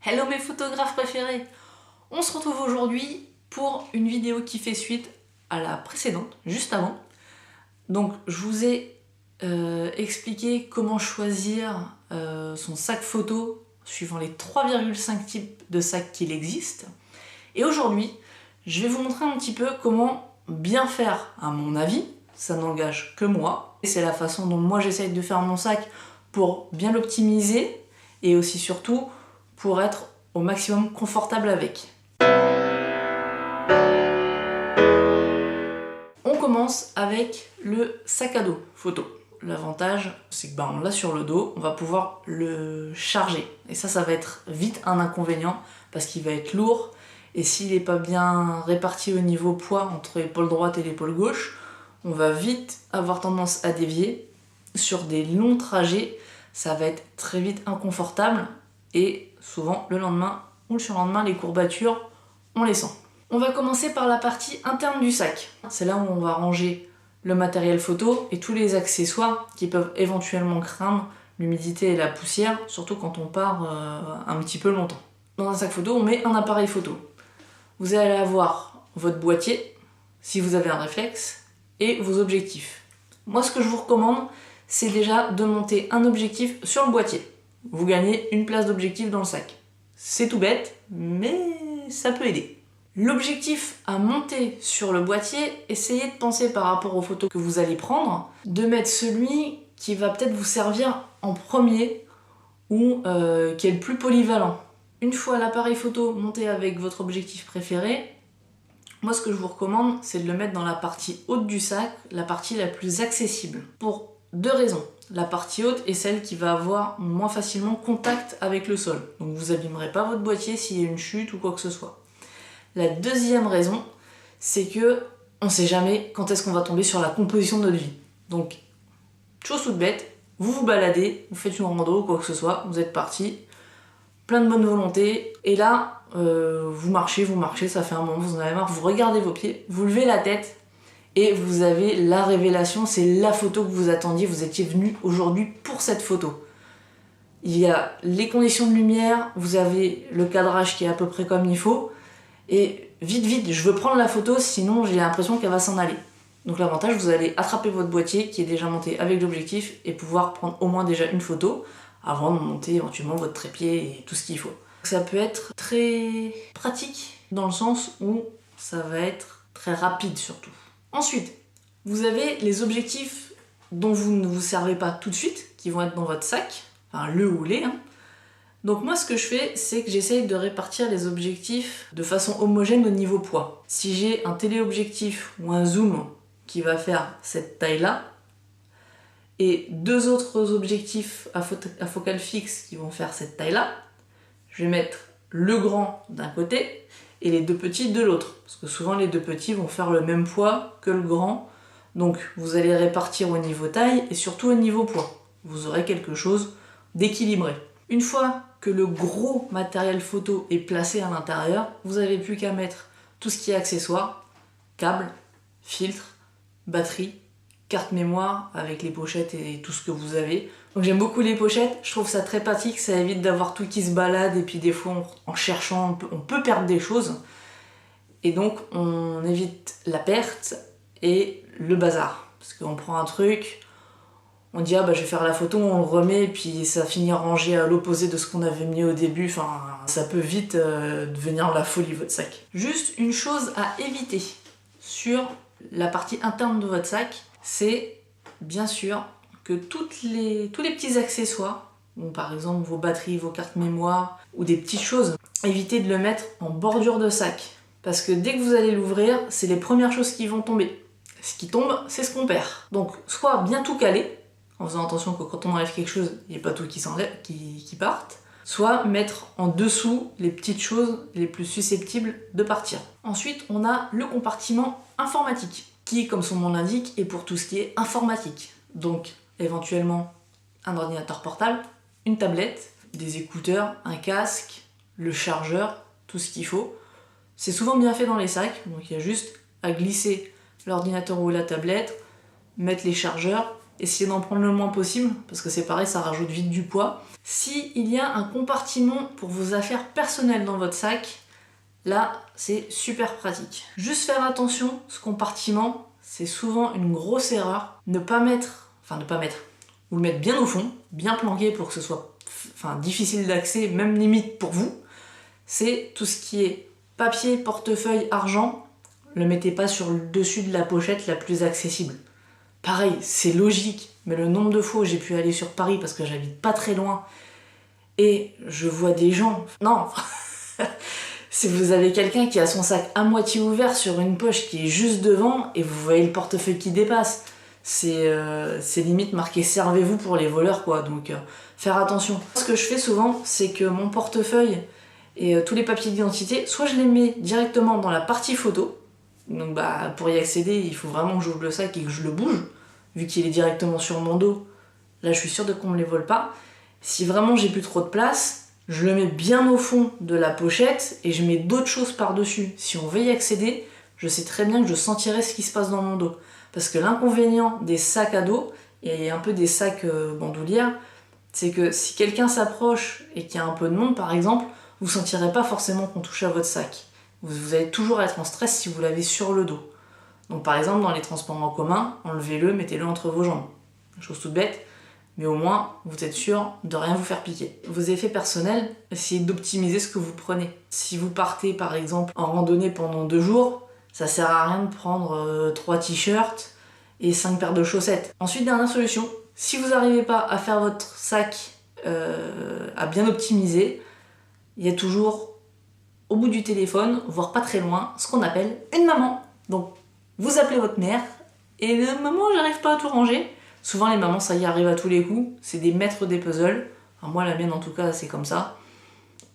Hello mes photographes préférés! On se retrouve aujourd'hui pour une vidéo qui fait suite à la précédente, juste avant. Donc je vous ai expliqué comment choisir son sac photo suivant les 3,5 types de sacs qu'il existe. Et aujourd'hui, je vais vous montrer un petit peu comment bien faire à mon avis, ça n'engage que moi. Et c'est la façon dont moi j'essaye de faire mon sac pour bien l'optimiser et aussi surtout pour être au maximum confortable avec. On commence avec le sac à dos photo. L'avantage, c'est que on l'a sur le dos, on va pouvoir le charger. Et ça va être vite un inconvénient parce qu'il va être lourd et s'il n'est pas bien réparti au niveau poids entre l'épaule droite et l'épaule gauche, on va vite avoir tendance à dévier. Sur des longs trajets, ça va être très vite inconfortable et souvent le lendemain ou le surlendemain, les courbatures, on les sent. On va commencer par la partie interne du sac. C'est là où on va ranger le matériel photo et tous les accessoires qui peuvent éventuellement craindre l'humidité et la poussière, surtout quand on part un petit peu longtemps. Dans un sac photo, on met un appareil photo. Vous allez avoir votre boîtier, si vous avez un réflexe, et vos objectifs. Moi, ce que je vous recommande, c'est déjà de monter un objectif sur le boîtier. Vous gagnez une place d'objectif dans le sac. C'est tout bête, mais ça peut aider. L'objectif à monter sur le boîtier, essayez de penser par rapport aux photos que vous allez prendre, de mettre celui qui va peut-être vous servir en premier ou qui est le plus polyvalent. Une fois l'appareil photo monté avec votre objectif préféré, moi ce que je vous recommande, c'est de le mettre dans la partie haute du sac, la partie la plus accessible. Pour deux raisons. La partie haute est celle qui va avoir moins facilement contact avec le sol. Donc vous n'abîmerez pas votre boîtier s'il y a une chute ou quoi que ce soit. La deuxième raison, c'est que on ne sait jamais quand est-ce qu'on va tomber sur la composition de notre vie. Donc, chose toute bête, vous vous baladez, vous faites une rando ou quoi que ce soit, vous êtes parti, plein de bonne volonté, et là, vous marchez, ça fait un moment, vous en avez marre, vous regardez vos pieds, vous levez la tête, et vous avez la révélation, c'est la photo que vous attendiez, vous étiez venu aujourd'hui pour cette photo. Il y a les conditions de lumière, vous avez le cadrage qui est à peu près comme il faut, et vite, je veux prendre la photo, sinon j'ai l'impression qu'elle va s'en aller. Donc l'avantage, vous allez attraper votre boîtier qui est déjà monté avec l'objectif et pouvoir prendre au moins déjà une photo avant de monter éventuellement votre trépied et tout ce qu'il faut. Ça peut être très pratique dans le sens où ça va être très rapide surtout. Ensuite, vous avez les objectifs dont vous ne vous servez pas tout de suite, qui vont être dans votre sac, enfin le ou les. Donc moi ce que je fais, c'est que j'essaye de répartir les objectifs de façon homogène au niveau poids. Si j'ai un téléobjectif ou un zoom qui va faire cette taille-là, et deux autres objectifs à focale fixe qui vont faire cette taille-là, je vais mettre le grand d'un côté et les deux petits de l'autre. Parce que souvent les deux petits vont faire le même poids que le grand. Donc vous allez répartir au niveau taille et surtout au niveau poids. Vous aurez quelque chose d'équilibré. Une fois que le gros matériel photo est placé à l'intérieur, vous n'avez plus qu'à mettre tout ce qui est accessoires, câbles, filtres, batterie, carte mémoire avec les pochettes et tout ce que vous avez. Donc j'aime beaucoup les pochettes, je trouve ça très pratique, ça évite d'avoir tout qui se balade et puis des fois en cherchant on peut perdre des choses. Et donc on évite la perte et le bazar. Parce qu'on prend un truc, on dit je vais faire la photo, on le remet et puis ça finit rangé à l'opposé de ce qu'on avait mis au début. Enfin, ça peut vite devenir la folie votre sac. Juste une chose à éviter sur la partie interne de votre sac, c'est bien sûr que tous les petits accessoires, donc par exemple vos batteries, vos cartes mémoire ou des petites choses, évitez de le mettre en bordure de sac. Parce que dès que vous allez l'ouvrir, c'est les premières choses qui vont tomber. Ce qui tombe, c'est ce qu'on perd. Donc soit bien tout caler, en faisant attention que quand on enlève quelque chose, il n'y ait pas tout qui parte, soit mettre en dessous les petites choses les plus susceptibles de partir. Ensuite, on a le compartiment informatique, qui, comme son nom l'indique, est pour tout ce qui est informatique. Donc, éventuellement, un ordinateur portable, une tablette, des écouteurs, un casque, le chargeur, tout ce qu'il faut. C'est souvent bien fait dans les sacs, donc il y a juste à glisser l'ordinateur ou la tablette, mettre les chargeurs, essayez d'en prendre le moins possible, parce que c'est pareil, ça rajoute vite du poids. S'il y a un compartiment pour vos affaires personnelles dans votre sac, là, c'est super pratique. Juste faire attention, ce compartiment, c'est souvent une grosse erreur. Ne pas mettre, vous le mettre bien au fond, bien planqué pour que ce soit difficile d'accès, même limite pour vous. C'est tout ce qui est papier, portefeuille, argent, le mettez pas sur le dessus de la pochette la plus accessible. Pareil, c'est logique, mais le nombre de fois où j'ai pu aller sur Paris parce que j'habite pas très loin et je vois des gens... Non, si vous avez quelqu'un qui a son sac à moitié ouvert sur une poche qui est juste devant et vous voyez le portefeuille qui dépasse, c'est limite marqué servez-vous pour les voleurs quoi, donc faire attention. Ce que je fais souvent, c'est que mon portefeuille et tous les papiers d'identité, soit je les mets directement dans la partie photo, donc pour y accéder, il faut vraiment que j'ouvre le sac et que je le bouge, vu qu'il est directement sur mon dos, là je suis sûre qu'on me les vole pas. Si vraiment j'ai plus trop de place, je le mets bien au fond de la pochette et je mets d'autres choses par-dessus. Si on veut y accéder, je sais très bien que je sentirai ce qui se passe dans mon dos. Parce que l'inconvénient des sacs à dos, et un peu des sacs bandoulières, c'est que si quelqu'un s'approche et qu'il y a un peu de monde par exemple, vous sentirez pas forcément qu'on touche à votre sac. Vous allez toujours être en stress si vous l'avez sur le dos. Donc par exemple dans les transports en commun, enlevez-le, mettez-le entre vos jambes. Chose toute bête, mais au moins vous êtes sûr de rien vous faire piquer. Vos effets personnels, essayez d'optimiser ce que vous prenez. Si vous partez par exemple en randonnée pendant 2 jours, ça sert à rien de prendre 3 t-shirts et 5 paires de chaussettes. Ensuite, dernière solution, si vous n'arrivez pas à faire votre sac à bien optimiser, il y a toujours au bout du téléphone, voire pas très loin, ce qu'on appelle une maman. Donc vous appelez votre mère et maman j'arrive pas à tout ranger. Souvent les mamans ça y arrive à tous les coups, c'est des maîtres des puzzles. Enfin, moi la mienne en tout cas c'est comme ça.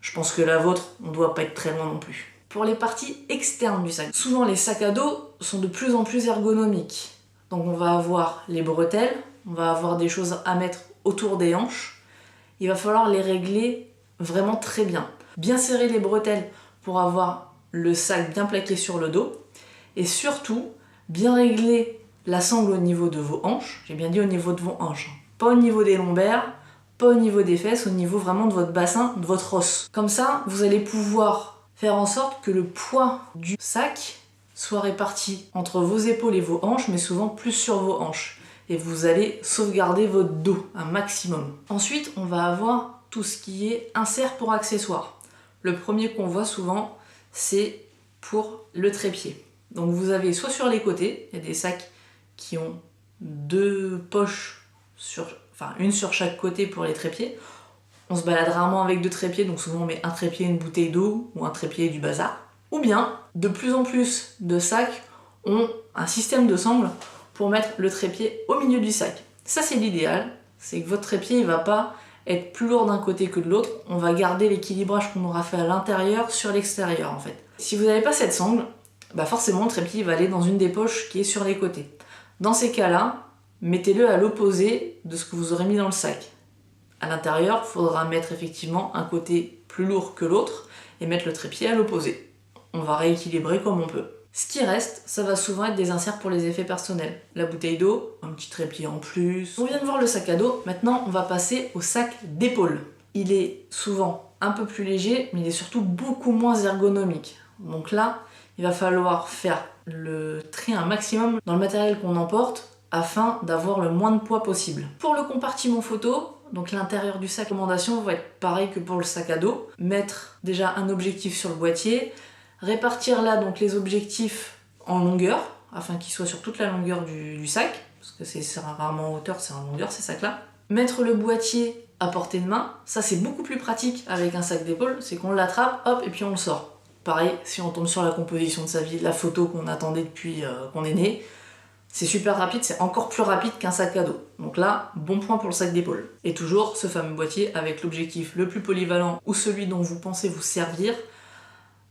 Je pense que la vôtre on doit pas être très loin non plus. Pour les parties externes du sac, souvent les sacs à dos sont de plus en plus ergonomiques. Donc on va avoir les bretelles, on va avoir des choses à mettre autour des hanches. Il va falloir les régler vraiment très bien. Bien serrer les bretelles pour avoir le sac bien plaqué sur le dos. Et surtout, bien régler la sangle au niveau de vos hanches. J'ai bien dit au niveau de vos hanches. Pas au niveau des lombaires, pas au niveau des fesses, au niveau vraiment de votre bassin, de votre os. Comme ça, vous allez pouvoir faire en sorte que le poids du sac soit réparti entre vos épaules et vos hanches, mais souvent plus sur vos hanches. Et vous allez sauvegarder votre dos un maximum. Ensuite, on va avoir tout ce qui est insert pour accessoires. Le premier qu'on voit souvent, c'est pour le trépied. Donc vous avez soit sur les côtés, il y a des sacs qui ont 2 poches, une sur chaque côté pour les trépieds. On se balade rarement avec 2 trépieds, donc souvent on met un trépied et une bouteille d'eau, ou un trépied et du bazar. Ou bien, de plus en plus de sacs ont un système de sangle pour mettre le trépied au milieu du sac. Ça c'est l'idéal, c'est que votre trépied il va pas être plus lourd d'un côté que de l'autre, on va garder l'équilibrage qu'on aura fait à l'intérieur sur l'extérieur en fait. Si vous n'avez pas cette sangle, forcément le trépied va aller dans une des poches qui est sur les côtés. Dans ces cas-là, mettez-le à l'opposé de ce que vous aurez mis dans le sac. À l'intérieur, il faudra mettre effectivement un côté plus lourd que l'autre et mettre le trépied à l'opposé. On va rééquilibrer comme on peut. Ce qui reste, ça va souvent être des inserts pour les effets personnels. La bouteille d'eau, un petit trépied en plus. On vient de voir le sac à dos, maintenant on va passer au sac d'épaule. Il est souvent un peu plus léger, mais il est surtout beaucoup moins ergonomique. Donc là, il va falloir faire le tri un maximum dans le matériel qu'on emporte afin d'avoir le moins de poids possible. Pour le compartiment photo, donc l'intérieur du sac, recommandation va être pareil que pour le sac à dos. Mettre déjà un objectif sur le boîtier, répartir là donc les objectifs en longueur, afin qu'ils soient sur toute la longueur du sac, parce que c'est rarement en hauteur, c'est en longueur ces sacs-là. Mettre le boîtier à portée de main, ça c'est beaucoup plus pratique avec un sac d'épaule, c'est qu'on l'attrape, hop, et puis on le sort. Pareil, si on tombe sur la composition de sa vie, la photo qu'on attendait depuis qu'on est né, c'est super rapide, c'est encore plus rapide qu'un sac à dos. Donc là, bon point pour le sac d'épaule. Et toujours ce fameux boîtier avec l'objectif le plus polyvalent ou celui dont vous pensez vous servir,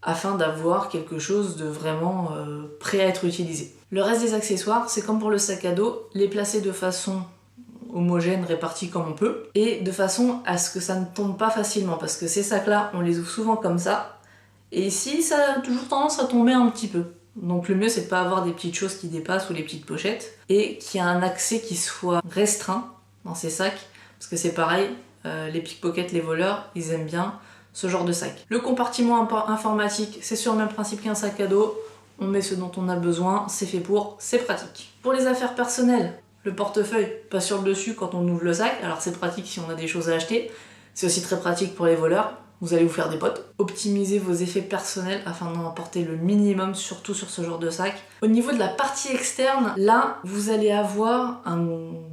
afin d'avoir quelque chose de vraiment prêt à être utilisé. Le reste des accessoires, c'est comme pour le sac à dos, les placer de façon homogène, répartie comme on peut, et de façon à ce que ça ne tombe pas facilement, parce que ces sacs-là, on les ouvre souvent comme ça, et ici, ça a toujours tendance à tomber un petit peu. Donc le mieux c'est de pas avoir des petites choses qui dépassent ou les petites pochettes et qu'il y ait un accès qui soit restreint dans ces sacs parce que c'est pareil, les pickpockets, les voleurs, ils aiment bien ce genre de sac. Le compartiment informatique, c'est sur le même principe qu'un sac à dos. On met ce dont on a besoin, c'est fait pour, c'est pratique. Pour les affaires personnelles, le portefeuille passe sur le dessus quand on ouvre le sac, alors c'est pratique si on a des choses à acheter. C'est aussi très pratique pour les voleurs. Vous allez vous faire des potes. Optimisez vos effets personnels afin d'en apporter le minimum, surtout sur ce genre de sac. Au niveau de la partie externe, là, vous allez avoir un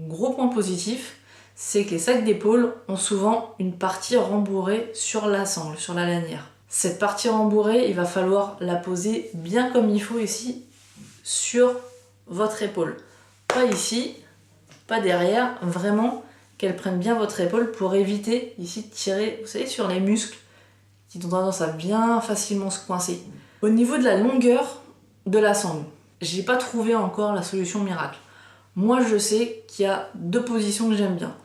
gros point positif, c'est que les sacs d'épaule ont souvent une partie rembourrée sur la sangle, sur la lanière. Cette partie rembourrée, il va falloir la poser bien comme il faut ici, sur votre épaule. Pas ici, pas derrière, vraiment qu'elle prenne bien votre épaule pour éviter ici de tirer, vous savez, sur les muscles qui ont tendance à bien facilement se coincer. Au niveau de la longueur de la sangle, j'ai pas trouvé encore la solution miracle. Moi je sais qu'il y a deux positions que j'aime bien.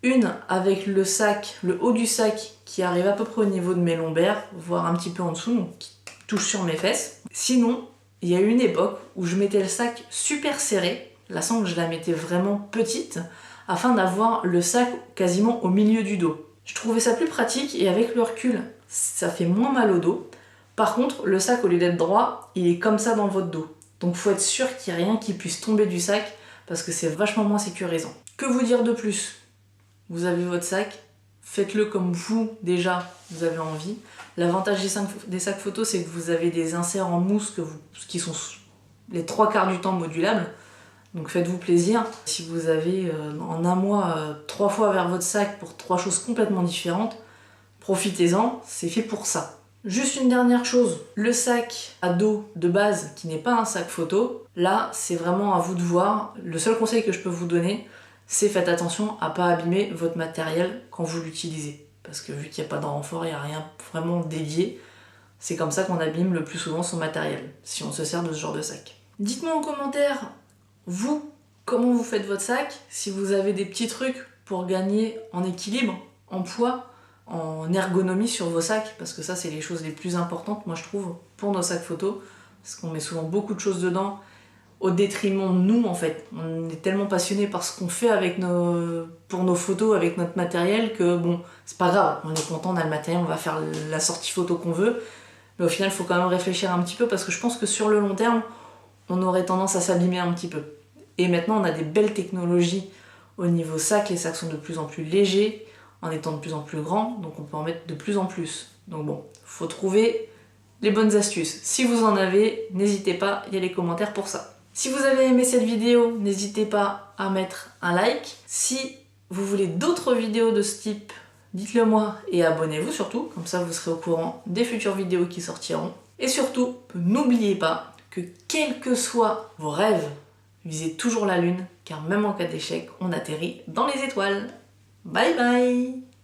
Une avec le sac, le haut du sac qui arrive à peu près au niveau de mes lombaires, voire un petit peu en dessous, donc qui touche sur mes fesses. Sinon, il y a eu une époque où je mettais le sac super serré, la sangle je la mettais vraiment petite, afin d'avoir le sac quasiment au milieu du dos. Je trouvais ça plus pratique et avec le recul, ça fait moins mal au dos. Par contre, le sac, au lieu d'être droit, il est comme ça dans votre dos. Donc faut être sûr qu'il n'y a rien qui puisse tomber du sac parce que c'est vachement moins sécurisant. Que vous dire de plus? Vous avez votre sac, faites-le comme vous, déjà, vous avez envie. L'avantage des sacs photos, c'est que vous avez des inserts en mousse qui sont les 3/4 du temps modulables. Donc faites-vous plaisir. Si vous avez en un mois 3 fois vers votre sac pour 3 choses complètement différentes, profitez-en, c'est fait pour ça. Juste une dernière chose, le sac à dos de base qui n'est pas un sac photo, là c'est vraiment à vous de voir. Le seul conseil que je peux vous donner, c'est faites attention à ne pas abîmer votre matériel quand vous l'utilisez. Parce que vu qu'il n'y a pas de renfort, il n'y a rien vraiment dédié, c'est comme ça qu'on abîme le plus souvent son matériel, si on se sert de ce genre de sac. Dites-moi en commentaire, vous, comment vous faites votre sac, si vous avez des petits trucs pour gagner en équilibre, en poids, en ergonomie sur vos sacs, parce que ça c'est les choses les plus importantes, moi je trouve, pour nos sacs photos, parce qu'on met souvent beaucoup de choses dedans, au détriment de nous en fait. On est tellement passionné par ce qu'on fait avec pour nos photos, avec notre matériel, que bon, c'est pas grave, on est content, on a le matériel, on va faire la sortie photo qu'on veut, mais au final il faut quand même réfléchir un petit peu, parce que je pense que sur le long terme, on aurait tendance à s'abîmer un petit peu. Et maintenant on a des belles technologies au niveau sac, les sacs sont de plus en plus légers, en étant de plus en plus grands, donc on peut en mettre de plus en plus. Donc bon, faut trouver les bonnes astuces. Si vous en avez, n'hésitez pas, il y a les commentaires pour ça. Si vous avez aimé cette vidéo, n'hésitez pas à mettre un like. Si vous voulez d'autres vidéos de ce type, dites-le moi et abonnez-vous surtout, comme ça vous serez au courant des futures vidéos qui sortiront. Et surtout, n'oubliez pas que quels que soient vos rêves, visez toujours la lune, car même en cas d'échec, on atterrit dans les étoiles. Bye bye!